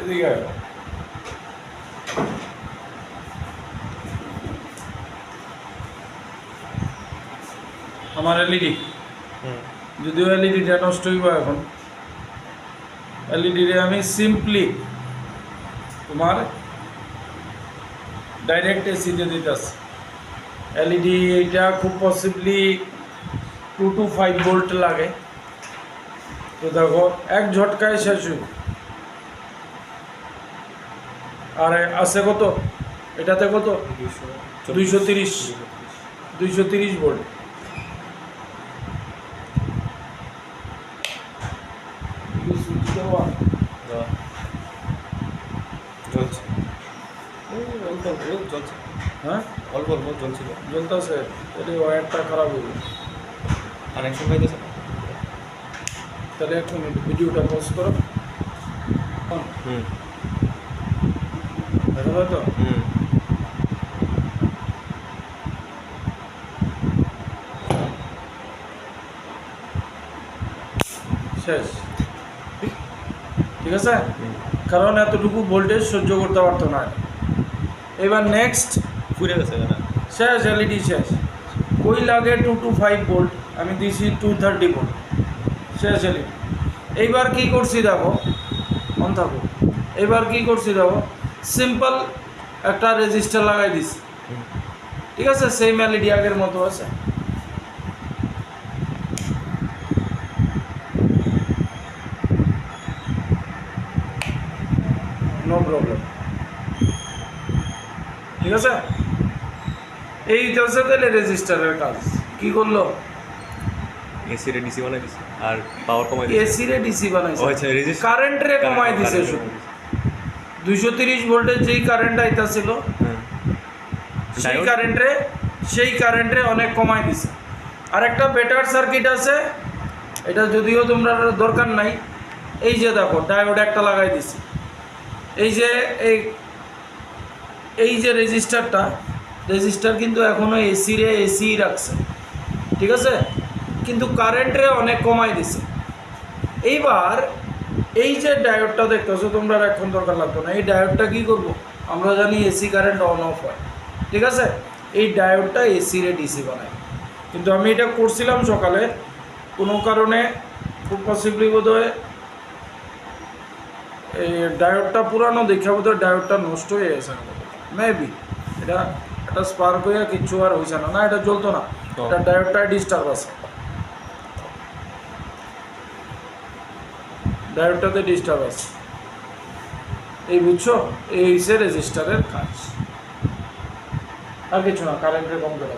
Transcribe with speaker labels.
Speaker 1: এদিকে আয়। আমার এলইডি, যদিও এলইডিটা নষ্ট হইব এখন, এলইডি রে আমি সিম্পলি তোমার ডাইরেক্ট এসিতে দিতেছি। এলইডি এইটা খুব পসিবলি 2 to 5 ভোল্ট লাগে। তো দেখো এক ঝটকায় শেষ হইব। আর আছে কত এটাতে, কত 230 ভোল্ট। হ্যাঁ
Speaker 2: অল্প অল্প জ্বলছিল,
Speaker 1: জ্বলতেছে, তাহলে ওয়্যারটা খারাপ হইবে।
Speaker 2: কানেকশন পাইতেছে না।
Speaker 1: তাহলে এক মিনিট ভিডিওটা পজ করো। দেখা যায় তো? শেষ, ঠিক আছে। কারণ এতটুকু ভোল্টেজ সহ্য করতে পারতো না। এবার নেক্সট
Speaker 2: ফুরে গেছে না,
Speaker 1: শেষ, এলইডি শেষ। ওই লাগে 2 to 5 ভোল্ট, আমি দিছি 230 ভোল্ট, শেষ এলইডি। এইবার কি করছি দেখো, মন থাকো। এবার কি করছি দেখো, সিম্পল একটা রেজিস্টার লাগাই দিছি, ঠিক আছে। সেম এলইডি আগের মতো আছে। নো প্রবলেম, ঠিক আছে। এই হচ্ছে তাহলে রেজিস্টারের কাজ। কি করলো,
Speaker 2: এসি রে ডিসি বানাই দিছে আর পাওয়ার কমাই দিছে।
Speaker 1: এসি রে ডিসি বানাইছে,
Speaker 2: ও আচ্ছা, রেজিস্টার
Speaker 1: কারেন্ট রে কমাই দিছে শুধু। 230 ভোল্টের যেই কারেন্ট আইতাছিল, সেই কারেন্টে অনেক কমাই দিছে। আর একটা বেটার সার্কিট আছে, এটা যদিও তোমরা দরকার নাই। এই যে দেখো ডায়োড একটা লাগাই দিছি। এই যে এই যে রেজিস্টার কিন্তু এখনো এসি রাখছে, ঠিক আছে, কিন্তু কারেন্টে অনেক কমাই দিছে। এইবার এই যে ডায়োডটা দেখতেছো তোমরা, এখন দরকার লাগতো না। এই ডায়োডটা কি করব, আমরা জানি এসি কারেন্ট অন অফ হয়, ঠিক আছে। এই ডায়োডটা এসি রে ডিসি বানায়। কিন্তু আমি এটা করছিলাম সকালে, কোনো কারণে খুব পসিবলি বোধহয় এই ডায়োডটা পুরানো দেখে বোধহয় ডায়োডটা নষ্ট হয়ে গেছে, মেবি এটা স্পার্ক হয়ে কিচ্ছু আর হয়েছে না। এটা জ্বলতো না, এটা ডায়োডটা ডিস্টার্ব আছে, ডায়োডটাতে ডিস্টার্ব আছে। এই বুঝছো, এই হচ্ছে রেজিস্টারের কাজ, আর কিছু না। কারেন্টের কম করে